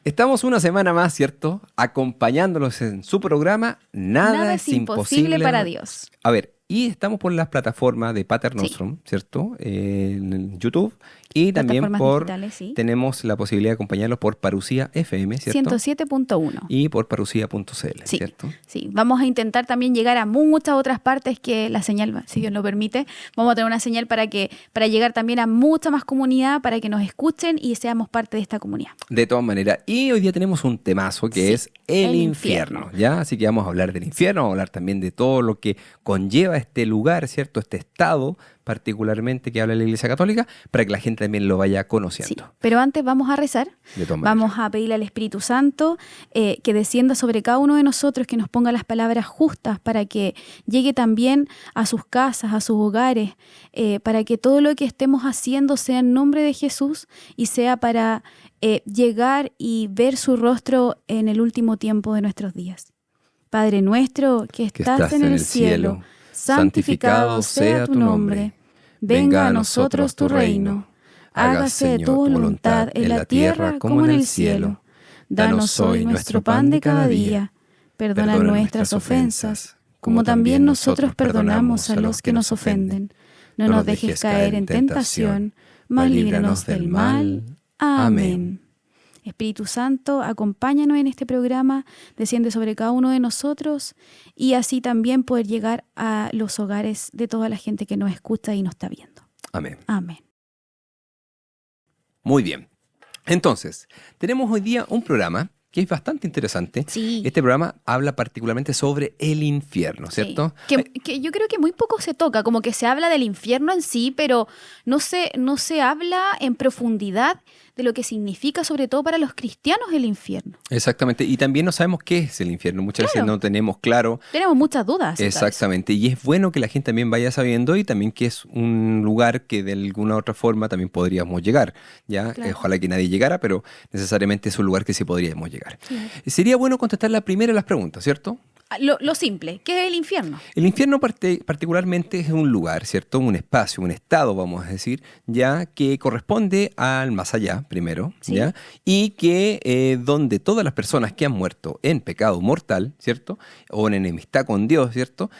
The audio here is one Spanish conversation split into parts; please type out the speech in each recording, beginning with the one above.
Estamos una semana más, ¿cierto? Acompañándolos en su programa Nada es imposible para Dios. A ver, y estamos por las plataformas de Pater Nostrum, Sí. ¿cierto? En YouTube. Y también Plataformas digitales, sí. tenemos la posibilidad de acompañarlos por Parucía FM, ¿cierto? 107.1. Y por parucía.cl, Sí, ¿cierto? sí. Vamos a intentar también llegar a muchas otras partes que la señal, si Dios lo permite, vamos a tener una señal para llegar también a mucha más comunidad, para que nos escuchen y seamos parte de esta comunidad. De todas maneras. Y hoy día tenemos un temazo que Sí, es el el infierno, infierno. ¿ya? Así que vamos a hablar del infierno, vamos a hablar también de todo lo que conlleva este lugar, ¿cierto? Este estado particularmente que habla la Iglesia Católica, para que la gente también lo vaya Sí, conociendo. pero antes vamos a rezar, De todas maneras. vamos a pedirle al Espíritu Santo que descienda sobre cada uno de nosotros, que nos ponga las palabras justas para que llegue también a sus casas, a sus hogares, para que todo lo que estemos haciendo sea en nombre de Jesús y sea para llegar y ver su rostro en el último tiempo de nuestros días. Padre nuestro que estás en el cielo, santificado sea tu nombre. Venga a nosotros tu reino. Hágase tu voluntad en la tierra como en el cielo. Danos hoy nuestro pan de cada día. Perdona nuestras ofensas, como también nosotros perdonamos a los que nos ofenden. No nos dejes caer en tentación, mas líbranos del mal. Amén. Espíritu Santo, acompáñanos en este programa, desciende sobre cada uno de nosotros y así también poder llegar a los hogares de toda la gente que nos escucha y nos está viendo. Amén. Amén. Muy bien. Entonces, tenemos hoy día un programa que es bastante interesante. Sí. Este programa habla particularmente sobre el infierno, ¿cierto? Sí. Que yo creo que muy poco se toca, como que se habla del infierno en sí, pero no se habla en profundidad de lo que significa, sobre todo para los cristianos, el infierno. Exactamente. Y también no sabemos qué es el infierno. Muchas veces no tenemos claro. Tenemos muchas dudas acerca de eso. Exactamente. Y es bueno que la gente también vaya sabiendo y también que es un lugar que de alguna u otra forma también podríamos llegar. ¿Ya? Claro. Ojalá que nadie llegara, pero necesariamente es un lugar que sí podríamos llegar. Claro. Sería bueno contestar la primera de las preguntas, ¿cierto? Lo simple, ¿qué es el infierno? El infierno particularmente es un lugar, ¿cierto? Un espacio, un estado, vamos a decir, ya que corresponde al más allá, primero, Sí. ¿ya? Y que donde todas las personas que han muerto en pecado mortal, ¿cierto? O en enemistad con Dios, ¿cierto?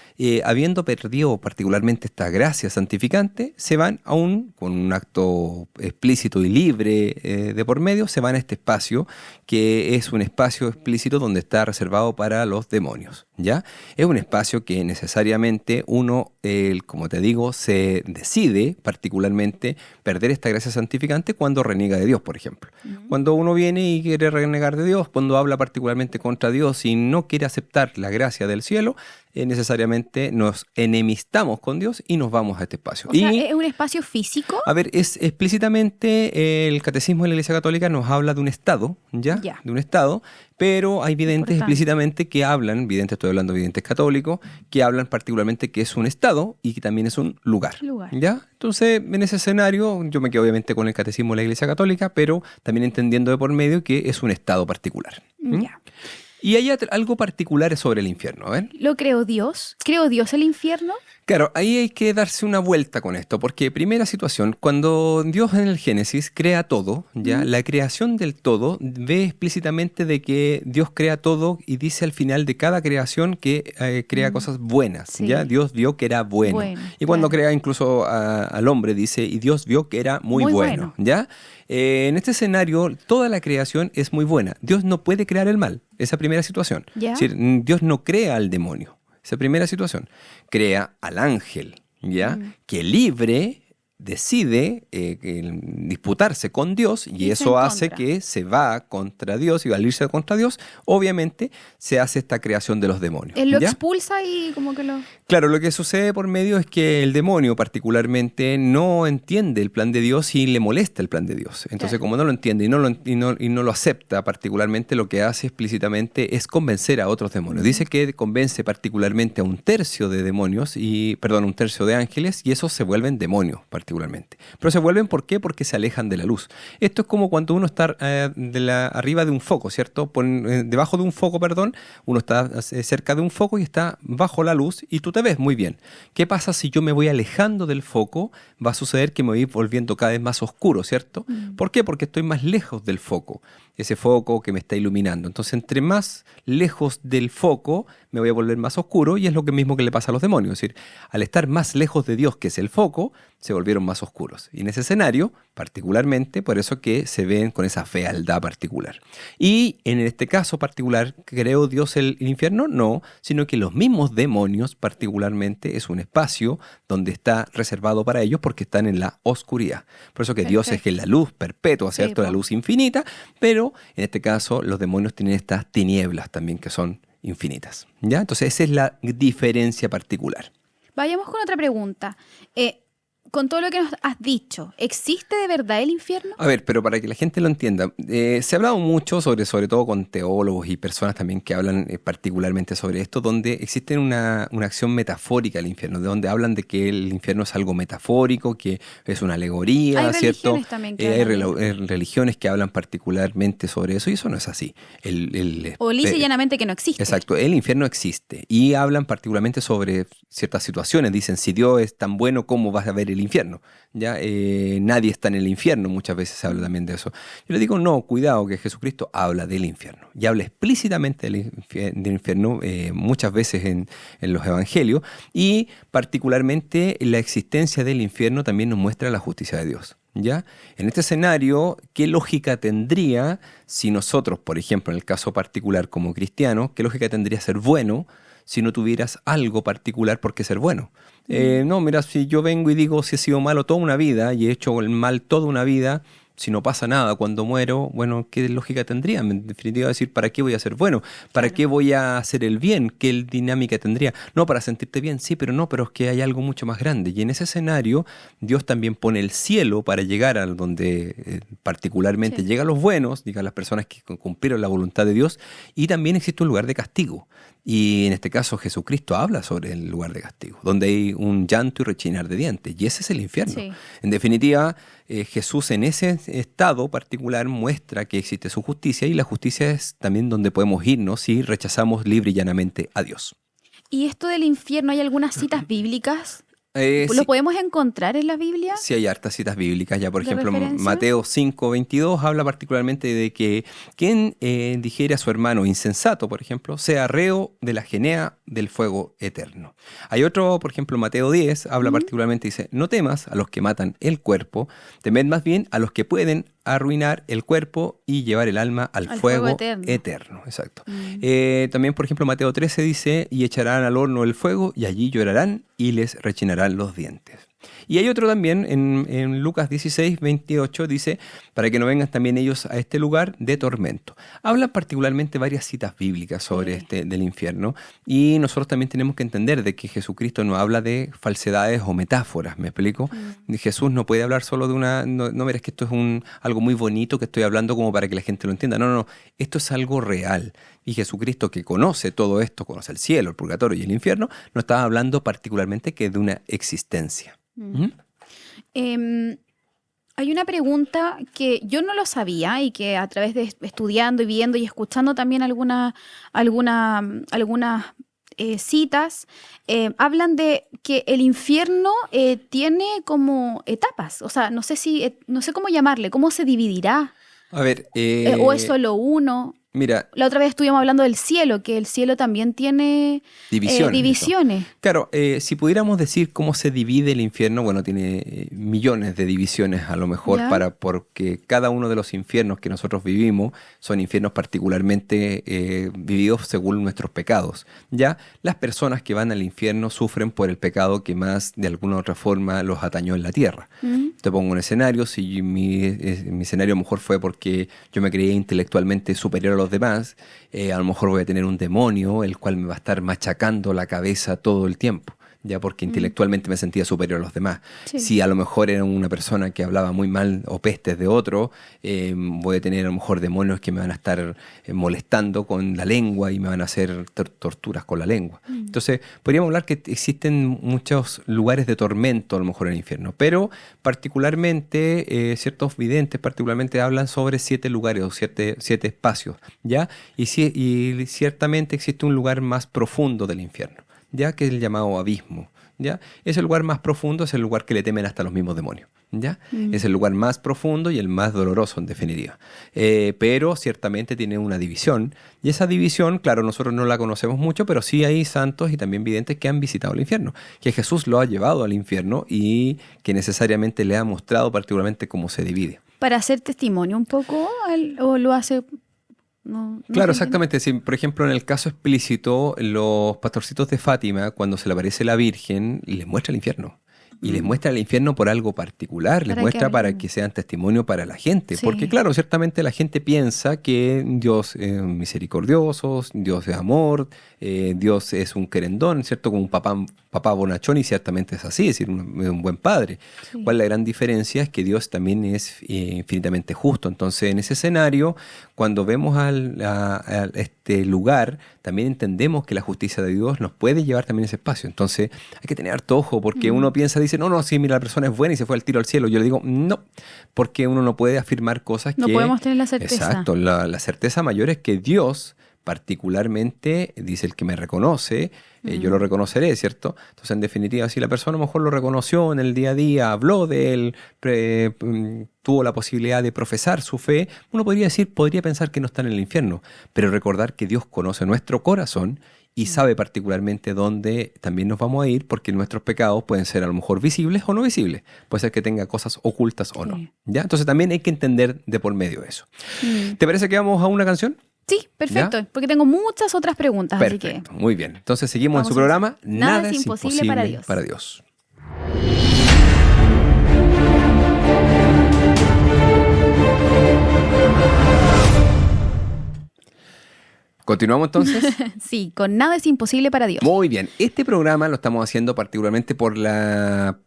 Habiendo perdido particularmente esta gracia santificante, se van aún con un acto explícito y libre de por medio, se van a este espacio que es un espacio explícito donde está reservado para los demonios. ¿Ya? Es un espacio que necesariamente uno, como te digo, se decide particularmente perder esta gracia santificante cuando reniega de Dios, por ejemplo. Cuando uno viene y quiere renegar de Dios, cuando habla particularmente contra Dios y no quiere aceptar la gracia del cielo, necesariamente nos enemistamos con Dios y nos vamos a este espacio. O sea, ¿es un espacio físico? A ver, es explícitamente el Catecismo de la Iglesia Católica nos habla de un estado, ¿ya? Ya. De un estado, pero hay videntes Importante. explícitamente que hablan, videntes, estoy hablando de videntes católicos, que hablan particularmente que es un estado y que también es un lugar. ¿Ya? Entonces, en ese escenario, yo me quedo obviamente con el Catecismo de la Iglesia Católica, pero también entendiendo de por medio que es un estado particular. Ya. Y hay algo particular sobre el infierno, a ver. ¿Lo creó Dios? ¿Creó Dios el infierno? Claro, ahí hay que darse una vuelta con esto, porque primera situación, cuando Dios en el Génesis crea todo, ya la creación del todo ve explícitamente de que Dios crea todo y dice al final de cada creación que crea cosas buenas, Sí. ya Dios vio que era bueno. Y cuando claro. crea incluso al hombre dice, y Dios vio que era muy bueno, ¿ya? En este escenario, toda la creación es muy buena. Dios no puede crear el mal, esa primera situación. ¿Ya? Es decir, Dios no crea al demonio. Esa primera situación. Crea al ángel, ¿ya? Que libre decide disputarse con Dios y Irse eso en hace contra. que se va contra Dios y al irse contra Dios, obviamente se hace esta creación de los demonios. Él lo ¿ya? expulsa y como que lo... Claro, lo que sucede por medio es que el demonio particularmente no entiende el plan de Dios y le molesta el plan de Dios. Entonces, Claro. como no lo entiende y no lo acepta particularmente, lo que hace explícitamente es convencer a otros demonios. Dice que convence particularmente a un tercio de demonios, un tercio de ángeles, y esos se vuelven demonios particularmente. Pero se vuelven, ¿por qué? Porque se alejan de la luz. Esto es como cuando uno está arriba de un foco, ¿cierto? Debajo de un foco, uno está cerca de un foco y está bajo la luz y tú te ves muy bien. ¿Qué pasa si yo me voy alejando del foco? Va a suceder que me voy volviendo cada vez más oscuro, ¿cierto? ¿Por qué? Porque estoy más lejos del foco. ese foco que me está iluminando. Entonces, entre más lejos del foco, me voy a volver más oscuro, y es lo mismo que le pasa a los demonios. Es decir, al estar más lejos de Dios, que es el foco, se volvieron más oscuros. Y en ese escenario, particularmente, por eso que se ven con esa fealdad particular. Y en este caso particular, ¿creó Dios el infierno? No, sino que los mismos demonios particularmente es un espacio donde está reservado para ellos porque están en la oscuridad. Por eso que Dios es que es la luz perpetua, ¿cierto? La luz infinita, pero en este caso los demonios tienen estas tinieblas también que son infinitas, ¿ya? Entonces esa es la diferencia particular. Vayamos con otra pregunta. Con todo lo que nos has dicho, ¿existe de verdad el infierno? A ver, pero para que la gente lo entienda, se ha hablado mucho sobre todo con teólogos y personas también que hablan particularmente sobre esto, donde existe una acción metafórica del infierno, de donde hablan de que el infierno es algo metafórico, que es una alegoría, hay ¿cierto? Religiones también que hay religiones que hablan particularmente sobre eso, y eso no es así. O lisa y llanamente que no existe. Exacto, el infierno existe, y hablan particularmente sobre ciertas situaciones. Dicen, si Dios es tan bueno, ¿cómo vas a ver el infierno? ¿Ya? Nadie está en el infierno, muchas veces se habla también de eso. Yo le digo, no, cuidado, que Jesucristo habla del infierno, y habla explícitamente del infierno muchas veces en los evangelios, y particularmente la existencia del infierno también nos muestra la justicia de Dios. ¿Ya? En este escenario, ¿qué lógica tendría si nosotros, por ejemplo, en el caso particular como cristianos, qué lógica tendría ser bueno si no tuvieras algo particular por qué ser bueno? No, mira, si yo vengo y digo si he sido malo toda una vida y he hecho el mal toda una vida, si no pasa nada cuando muero, bueno, ¿qué lógica tendría? En definitiva, decir, ¿para qué voy a ser bueno? ¿Para qué voy a hacer el bien? ¿Qué dinámica tendría? No, para sentirte bien, sí, pero no, pero es que hay algo mucho más grande. Y en ese escenario, Dios también pone el cielo para llegar a donde particularmente llegan los buenos, digan las personas que cumplieron la voluntad de Dios, y también existe un lugar de castigo. Y en este caso Jesucristo habla sobre el lugar de castigo, donde hay un llanto y rechinar de dientes, y ese es el infierno. Sí. En definitiva, Jesús en ese estado particular muestra que existe su justicia, y la justicia es también donde podemos irnos si rechazamos libre y llanamente a Dios. ¿Y esto del infierno, hay algunas citas bíblicas? ¿Lo podemos encontrar en la Biblia? Sí, hay hartas citas bíblicas. Ya, por ejemplo, Mateo 5:22 habla particularmente de que quien dijere a su hermano insensato, por ejemplo, sea reo de la genea del fuego eterno. Hay otro, por ejemplo, Mateo 10 habla particularmente, dice, no temas a los que matan el cuerpo, temed más bien a los que pueden arruinar el cuerpo y llevar el alma al fuego eterno. Exacto. También, por ejemplo, Mateo 13 dice, y echarán al horno el fuego, y allí llorarán y les rechinarán los dientes. Y hay otro también en Lucas 16:28 dice, para que no vengan también ellos a este lugar de tormento. Habla particularmente varias citas bíblicas sobre del infierno, y nosotros también tenemos que entender de que Jesucristo no habla de falsedades o metáforas, ¿me explico? Jesús no puede hablar solo de una, no mira, es que esto es algo muy bonito que estoy hablando como para que la gente lo entienda. No, esto es algo real. Y Jesucristo, que conoce todo esto, conoce el cielo, el purgatorio y el infierno, no estaba hablando particularmente que de una existencia. Hay una pregunta que yo no lo sabía, y que a través de estudiando y viendo y escuchando también algunas citas, hablan de que el infierno tiene como etapas. O sea, no sé cómo llamarle, cómo se dividirá. A ver, o es solo uno. Mira, la otra vez estuvimos hablando del cielo, que el cielo también tiene divisiones. Claro, si pudiéramos decir cómo se divide el infierno, bueno, tiene millones de divisiones a lo mejor, porque cada uno de los infiernos que nosotros vivimos son infiernos particularmente vividos según nuestros pecados. Ya, las personas que van al infierno sufren por el pecado que más de alguna u otra forma los atañó en la tierra. Te pongo un escenario, si mi escenario a lo mejor fue porque yo me creía intelectualmente superior a los demás, a lo mejor voy a tener un demonio el cual me va a estar machacando la cabeza todo el tiempo, ya porque intelectualmente me sentía superior a los demás. Sí. Si a lo mejor era una persona que hablaba muy mal o pestes de otro, voy a tener a lo mejor demonios que me van a estar molestando con la lengua y me van a hacer torturas con la lengua. Entonces, podríamos hablar que existen muchos lugares de tormento a lo mejor en el infierno, pero particularmente ciertos videntes particularmente hablan sobre 7 lugares o 7 espacios, ¿ya? Y ciertamente existe un lugar más profundo del infierno, ya que es el llamado abismo, ¿ya? Ese lugar más profundo es el lugar que le temen hasta los mismos demonios. ¿Ya? Es el lugar más profundo y el más doloroso, en definitiva. Pero ciertamente tiene una división. Y esa división, claro, nosotros no la conocemos mucho, pero sí hay santos y también videntes que han visitado el infierno. Que Jesús lo ha llevado al infierno y que necesariamente le ha mostrado particularmente cómo se divide. ¿Para hacer testimonio un poco o lo hace...? No Claro, se entiende. exactamente. Si, por ejemplo, en el caso explícito, los pastorcitos de Fátima, cuando se le aparece la Virgen, les muestra el infierno. Y les muestra el infierno por algo particular, les Para que muestra para hablen. que sean testimonio para la gente. Sí. Porque claro, ciertamente la gente piensa que Dios es misericordioso, Dios es amor, Dios es un querendón, ¿cierto? Como un papá bonachón, y ciertamente es así, es decir, un buen padre. Sí. ¿Cuál es la gran diferencia? Es que Dios también es infinitamente justo. Entonces, en ese escenario, cuando vemos a este lugar, también entendemos que la justicia de Dios nos puede llevar también a ese espacio. Entonces, hay que tener harto ojo, porque uno piensa, dice, no, sí, mira, la persona es buena y se fue al tiro al cielo. Yo le digo, no, porque uno no puede afirmar cosas No que... podemos tener la certeza. Exacto, la certeza mayor es que Dios, particularmente, dice el que me reconoce, yo lo reconoceré, ¿cierto? Entonces, en definitiva, si la persona a lo mejor lo reconoció en el día a día, habló de él, tuvo la posibilidad de profesar su fe, uno podría pensar que no está en el infierno, pero recordar que Dios conoce nuestro corazón y sabe particularmente dónde también nos vamos a ir, porque nuestros pecados pueden ser a lo mejor visibles o no visibles. Puede ser que tenga cosas ocultas o no. Sí. ¿Ya? Entonces también hay que entender de por medio eso. ¿Te parece que vamos a una canción? Sí, perfecto, porque tengo muchas otras preguntas. Perfecto, muy bien. Entonces seguimos Vamos en su a programa hacer. Nada es imposible para Dios. Para Dios. ¿Continuamos entonces? Sí, con nada es imposible para Dios. Muy bien. Este programa lo estamos haciendo particularmente por la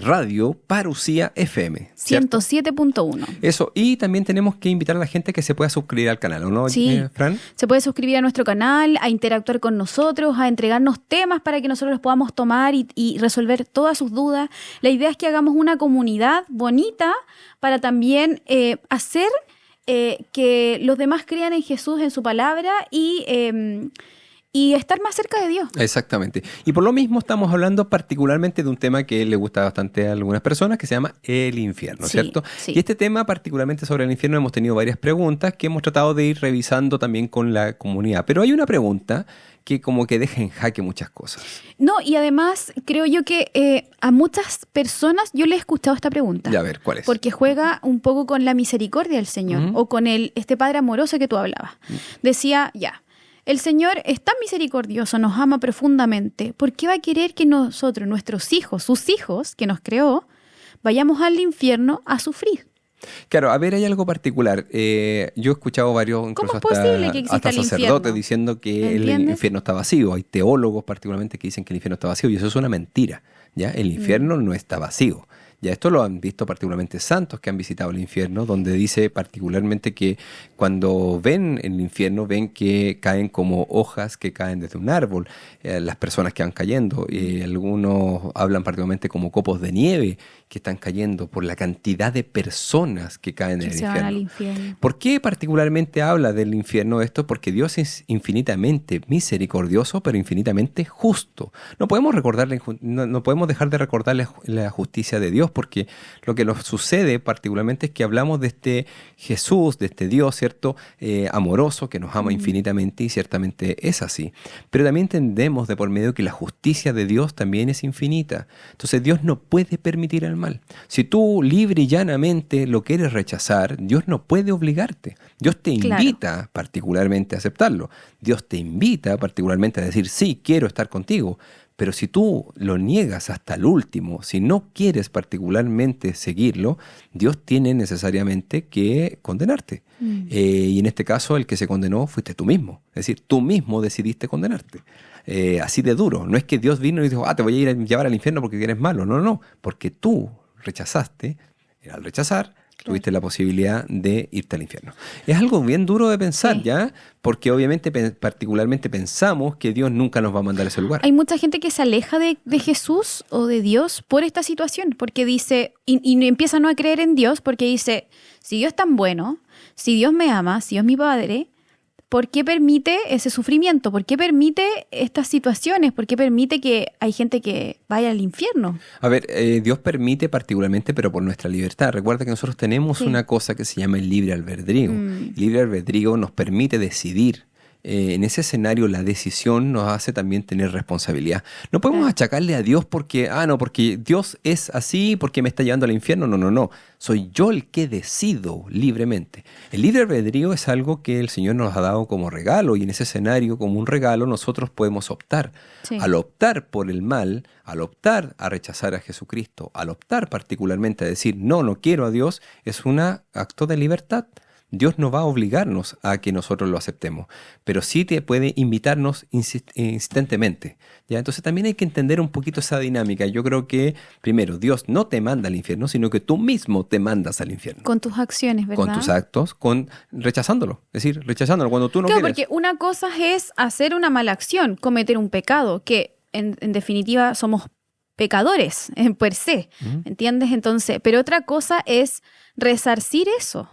radio Parucía FM. ¿Cierto? 107.1. Eso, y también tenemos que invitar a la gente que se pueda suscribir al canal, ¿o no, Sí. Fran? Se puede suscribir a nuestro canal, a interactuar con nosotros, a entregarnos temas para que nosotros los podamos tomar y resolver todas sus dudas. La idea es que hagamos una comunidad bonita para también hacer que los demás crean en Jesús, en su palabra y estar más cerca de Dios. Exactamente. Y por lo mismo estamos hablando particularmente de un tema que le gusta bastante a algunas personas, que se llama el infierno, Sí, ¿cierto? sí. Y este tema particularmente sobre el infierno hemos tenido varias preguntas que hemos tratado de ir revisando también con la comunidad. Pero hay una pregunta que como que deja en jaque muchas cosas. No, y además creo yo que a muchas personas yo le he escuchado esta pregunta. Ya, a ver, ¿cuál es? Porque juega un poco con la misericordia del Señor o con este Padre amoroso que tú hablabas. Decía, ya, el Señor es tan misericordioso, nos ama profundamente. ¿Por qué va a querer que nosotros, nuestros hijos, sus hijos que nos creó, vayamos al infierno a sufrir? Claro, a ver, hay algo particular. Yo he escuchado varios, incluso es posible que exista hasta el sacerdotes infierno? diciendo que el ¿Entiendes? infierno está vacío. Hay teólogos particularmente que dicen que el infierno está vacío y eso es una mentira. ¿Ya? El infierno no está vacío. Ya esto lo han visto particularmente santos que han visitado el infierno, donde dice particularmente que cuando ven el infierno, ven que caen como hojas que caen desde un árbol, las personas que van cayendo. Algunos hablan particularmente como copos de nieve que están cayendo por la cantidad de personas que caen en Que el se van al infierno. infierno. ¿Por qué particularmente habla del infierno esto? Porque Dios es infinitamente misericordioso, pero infinitamente justo. No podemos no podemos dejar de recordarle la justicia de Dios, porque lo que nos sucede particularmente es que hablamos de este Jesús, de este Dios, ¿cierto? Amoroso, que nos ama infinitamente, y ciertamente es así. Pero también entendemos de por medio que la justicia de Dios también es infinita. Entonces Dios no puede permitir el mal. Si tú libre y llanamente lo quieres rechazar, Dios no puede obligarte. Dios te Claro. invita particularmente a aceptarlo. Dios te invita particularmente a decir, sí, quiero estar contigo. Pero si tú lo niegas hasta el último, si no quieres particularmente seguirlo, Dios tiene necesariamente que condenarte. Y en este caso el que se condenó fuiste tú mismo. Es decir, tú mismo decidiste condenarte. Así de duro. No es que Dios vino y dijo, te voy a ir a llevar al infierno porque eres malo. No, no, porque tú rechazaste. Y al rechazar, tuviste la posibilidad de irte al infierno. Es algo bien duro de pensar, Sí. ¿ya? Porque obviamente particularmente pensamos que Dios nunca nos va a mandar a ese lugar. Hay mucha gente que se aleja de Jesús o de Dios por esta situación, porque dice, y empieza a no a creer en Dios, porque dice, si Dios es tan bueno, si Dios me ama, si Dios es mi Padre, ¿por qué permite ese sufrimiento? ¿Por qué permite estas situaciones? ¿Por qué permite que hay gente que vaya al infierno? A ver, Dios permite particularmente, pero por nuestra libertad. Recuerda que nosotros tenemos una cosa que se llama el libre albedrío. El libre albedrío nos permite decidir. En ese escenario la decisión nos hace también tener responsabilidad. No podemos achacarle a Dios porque Dios es así, porque me está llevando al infierno. No. Soy yo el que decido libremente. El libre albedrío es algo que el Señor nos ha dado como regalo, y en ese escenario, como un regalo, nosotros podemos optar. Sí. Al optar por el mal, al optar a rechazar a Jesucristo, al optar particularmente a decir no quiero a Dios, es un acto de libertad. Dios no va a obligarnos a que nosotros lo aceptemos, pero sí te puede invitarnos insistentemente, ¿ya? Entonces también hay que entender un poquito esa dinámica. Yo creo que, primero, Dios no te manda al infierno, sino que tú mismo te mandas al infierno. Con tus acciones, ¿verdad? Con tus actos, rechazándolo. Es decir, rechazándolo cuando tú no quieres. Porque una cosa es hacer una mala acción, cometer un pecado, que en definitiva somos pecadores en per se, ¿entiendes? Entonces, pero otra cosa es resarcir eso.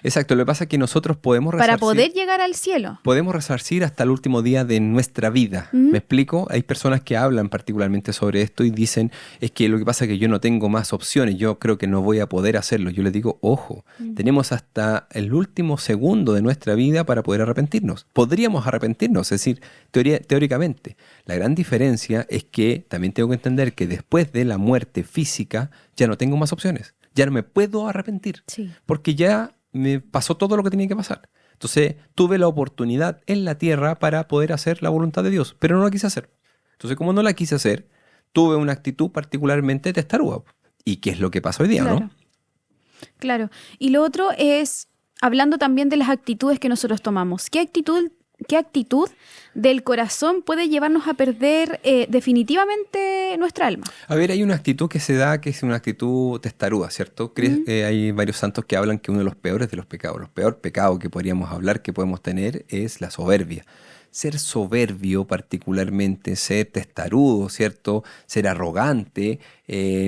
Exacto, lo que pasa es que nosotros podemos resarcir... Para poder llegar al cielo. Podemos resarcir hasta el último día de nuestra vida. ¿Me explico? Hay personas que hablan particularmente sobre esto y dicen, es que lo que pasa es que yo no tengo más opciones, yo creo que no voy a poder hacerlo. Yo les digo, ojo, tenemos hasta el último segundo de nuestra vida para poder arrepentirnos. Podríamos arrepentirnos, es decir, teóricamente. La gran diferencia es que también tengo que entender que después de la muerte física ya no tengo más opciones. Ya no me puedo arrepentir, porque ya me pasó todo lo que tenía que pasar. Entonces tuve la oportunidad en la tierra para poder hacer la voluntad de Dios, pero no la quise hacer. Entonces, como no la quise hacer, tuve una actitud particularmente testaruda. ¿Y qué es lo que pasa hoy día, no? Claro. Y lo otro es, hablando también de las actitudes que nosotros tomamos. ¿Qué actitud del corazón puede llevarnos a perder definitivamente nuestra alma? A ver, hay una actitud que se da que es una actitud testaruda, ¿cierto? Hay varios santos que hablan que uno de los peores de los pecados, el peor pecado que podríamos hablar, que podemos tener, es la soberbia. Ser soberbio particularmente, ser testarudo, ¿cierto? Ser arrogante,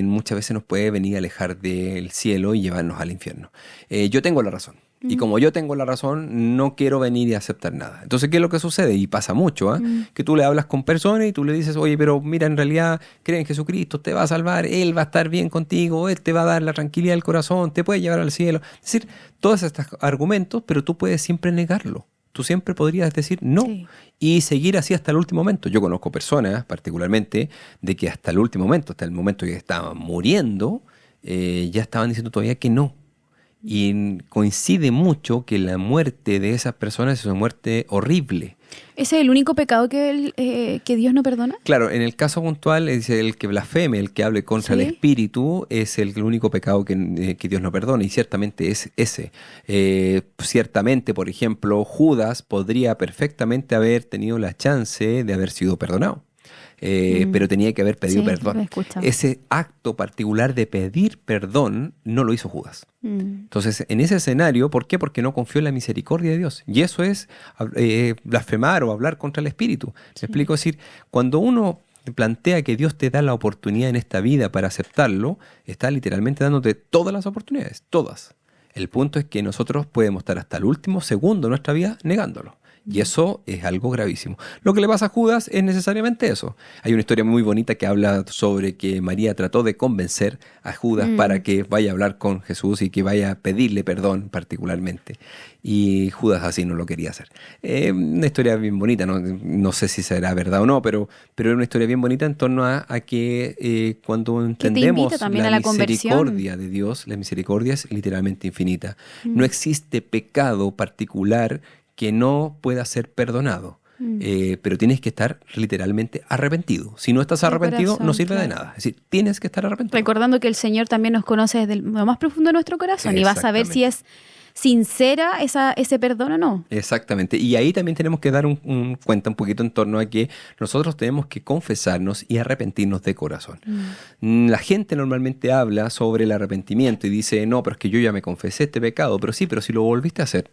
muchas veces nos puede venir a alejar del cielo y llevarnos al infierno. Yo tengo la razón. Y como yo tengo la razón, no quiero venir y aceptar nada. Entonces, ¿qué es lo que sucede? Y pasa mucho, que tú le hablas con personas y tú le dices, oye, pero mira, en realidad cree en Jesucristo, te va a salvar, Él va a estar bien contigo, Él te va a dar la tranquilidad del corazón, te puede llevar al cielo. Es decir, todos estos argumentos, pero tú puedes siempre negarlo. Tú siempre podrías decir no y seguir así hasta el último momento. Yo conozco personas, particularmente, de que hasta el último momento, hasta el momento que estaban muriendo, ya estaban diciendo todavía que no. Y coincide mucho que la muerte de esas personas es una muerte horrible. ¿Ese es el único pecado que Dios no perdona? Claro, en el caso puntual es el que blasfeme, el que hable contra el Espíritu, es el único pecado que Dios no perdona, y ciertamente es ese. Ciertamente, por ejemplo, Judas podría perfectamente haber tenido la chance de haber sido perdonado. Pero tenía que haber pedido perdón. Ese acto particular de pedir perdón no lo hizo Judas. Entonces, en ese escenario, ¿por qué? Porque no confió en la misericordia de Dios. Y eso es blasfemar o hablar contra el Espíritu. ¿Me explico? Es decir, cuando uno plantea que Dios te da la oportunidad en esta vida para aceptarlo, está literalmente dándote todas las oportunidades, todas. El punto es que nosotros podemos estar hasta el último segundo de nuestra vida negándolo. Y eso es algo gravísimo. Lo que le pasa a Judas es necesariamente eso. Hay una historia muy bonita que habla sobre que María trató de convencer a Judas para que vaya a hablar con Jesús y que vaya a pedirle perdón particularmente. Y Judas así no lo quería hacer. Una historia bien bonita, no sé si será verdad o no, pero es una historia bien bonita en torno a que cuando entendemos la misericordia de Dios, la misericordia es literalmente infinita. No existe pecado particular que no pueda ser perdonado, pero tienes que estar literalmente arrepentido. Si no estás arrepentido, no sirve de nada. Es decir, tienes que estar arrepentido. Recordando que el Señor también nos conoce desde lo más profundo de nuestro corazón y va a saber si es sincera ese perdón o no. Exactamente. Y ahí también tenemos que dar cuenta un poquito en torno a que nosotros tenemos que confesarnos y arrepentirnos de corazón. La gente normalmente habla sobre el arrepentimiento y dice, no, pero es que yo ya me confesé este pecado, pero sí, pero si lo volviste a hacer,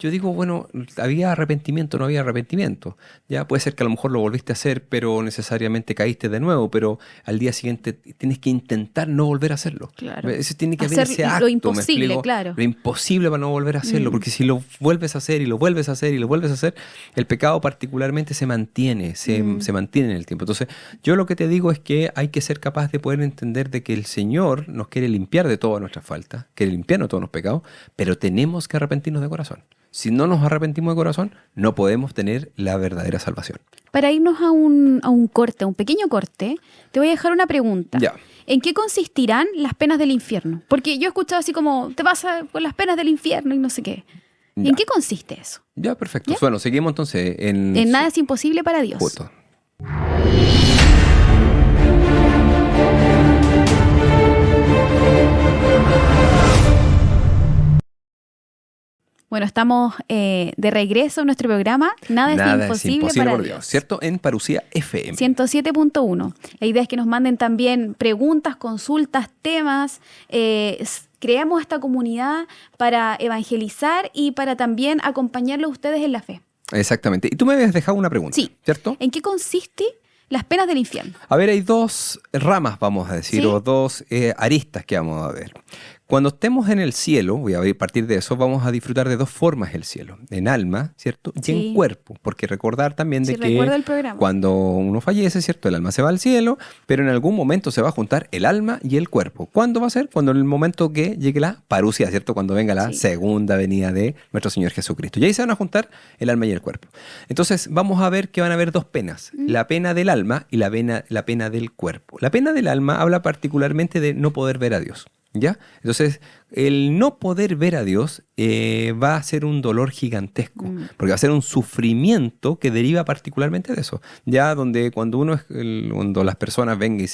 yo digo, bueno, había arrepentimiento, no había arrepentimiento. Ya puede ser que a lo mejor lo volviste a hacer, pero necesariamente caíste de nuevo, pero al día siguiente tienes que intentar no volver a hacerlo. Claro. Eso tiene que haber Hacer ese acto, lo ¿me imposible, explico? claro. Lo imposible para no volver a hacerlo, porque si lo vuelves a hacer y lo vuelves a hacer y lo vuelves a hacer, el pecado particularmente se mantiene, se mantiene en el tiempo. Entonces, yo lo que te digo es que hay que ser capaz de poder entender de que el Señor nos quiere limpiar de todas nuestras faltas, quiere limpiarnos de todos los pecados, pero tenemos que arrepentirnos de corazón. Si no nos arrepentimos de corazón, no podemos tener la verdadera salvación. Para irnos a un corte, a un pequeño corte, te voy a dejar una pregunta. Ya. ¿En qué consistirán las penas del infierno? Porque yo he escuchado así como, te vas con las penas del infierno y no sé qué. Ya. ¿En qué consiste eso? Ya, perfecto. ¿Ya? Bueno, seguimos entonces en... En nada es imposible para Dios. Justo. Bueno, estamos de regreso en nuestro programa. Nada es imposible para por Dios. ¿Cierto? En Parucía FM. 107.1. La idea es que nos manden también preguntas, consultas, temas. Creamos esta comunidad para evangelizar y para también acompañarlos a ustedes en la fe. Exactamente. Y tú me habías dejado una pregunta, Sí. ¿cierto? ¿En qué consiste las penas del infierno? A ver, hay dos ramas, vamos a decir, Sí. o dos aristas que vamos a ver. Cuando estemos en el cielo, voy a partir de eso, vamos a disfrutar de dos formas el cielo, en alma, ¿cierto? Y Sí. en cuerpo, porque recordar también de Sí, recuerdo el que programa. cuando uno fallece, ¿cierto? El alma se va al cielo, pero en algún momento se va a juntar el alma y el cuerpo. ¿Cuándo va a ser? Cuando en el momento que llegue la parusia, ¿cierto? Cuando venga la Sí. segunda venida de nuestro Señor Jesucristo. Y ahí se van a juntar el alma y el cuerpo. Entonces vamos a ver que van a haber dos penas, la pena del alma y la pena del cuerpo. La pena del alma habla particularmente de no poder ver a Dios. ¿Ya? Entonces, el no poder ver a Dios va a ser un dolor gigantesco, porque va a ser un sufrimiento que deriva particularmente de eso. Ya donde cuando cuando las personas vengan y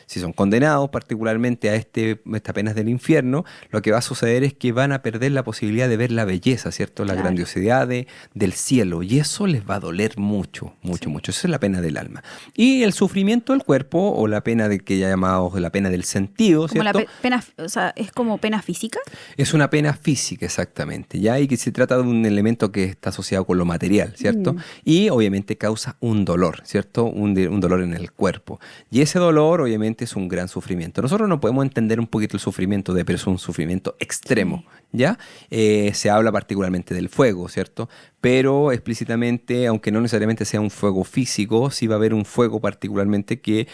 si son condenados particularmente a estas penas del infierno, lo que va a suceder es que van a perder la posibilidad de ver la belleza, ¿cierto? La Claro. grandiosidad del cielo, y eso les va a doler mucho, mucho, mucho. Esa es la pena del alma. Y el sufrimiento del cuerpo, o la pena que ya llamamos la pena del sentido, Como ¿cierto? pena, o sea, ¿es como pena física? Es una pena física, exactamente, ¿ya? Y que se trata de un elemento que está asociado con lo material, ¿cierto? Y obviamente causa un dolor, ¿cierto? Un dolor en el cuerpo. Y ese dolor, obviamente, es un gran sufrimiento. Nosotros no podemos entender un poquito el sufrimiento pero es un sufrimiento extremo, ¿ya? Se habla particularmente del fuego, ¿cierto? Pero explícitamente, aunque no necesariamente sea un fuego físico, sí va a haber un fuego particularmente que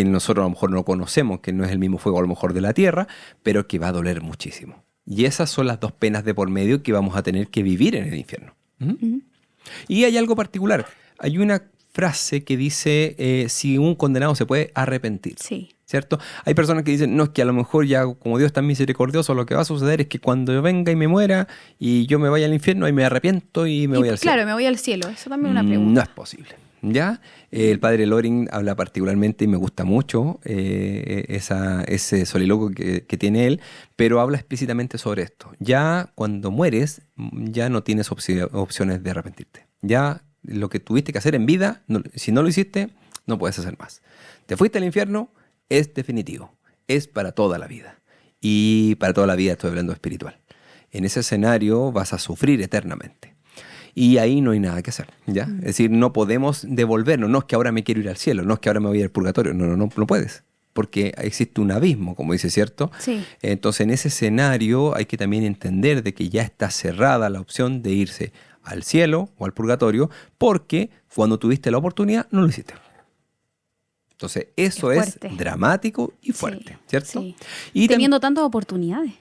nosotros a lo mejor no conocemos, que no es el mismo fuego a lo mejor de la tierra, pero que va a doler muchísimo. Y esas son las dos penas de por medio que vamos a tener que vivir en el infierno. Y hay algo particular. Hay una frase que dice, si un condenado se puede arrepentir. Sí. ¿Cierto? Hay personas que dicen, no, es que a lo mejor ya como Dios es tan misericordioso, lo que va a suceder es que cuando yo venga y me muera y yo me vaya al infierno y me arrepiento y me voy al cielo. Claro, me voy al cielo. Eso también es una pregunta. No es posible. ¿Ya? El padre Loring habla particularmente, y me gusta mucho ese soliloquio que tiene él, pero habla explícitamente sobre esto. Ya cuando mueres, ya no tienes opciones de arrepentirte. Ya lo que tuviste que hacer en vida, si no lo hiciste, no puedes hacer más. Te fuiste al infierno, es definitivo, es para toda la vida. Y para toda la vida estoy hablando espiritual. En ese escenario vas a sufrir eternamente. Y ahí no hay nada que hacer, ¿ya? Es decir, no podemos devolvernos. No es que ahora me quiero ir al cielo, no es que ahora me voy al purgatorio. No puedes. Porque existe un abismo, como dice, ¿cierto? Sí. Entonces, en ese escenario hay que también entender de que ya está cerrada la opción de irse al cielo o al purgatorio, porque cuando tuviste la oportunidad, no lo hiciste. Entonces, eso es dramático y fuerte, sí, ¿cierto? Sí. Y teniendo tantas oportunidades.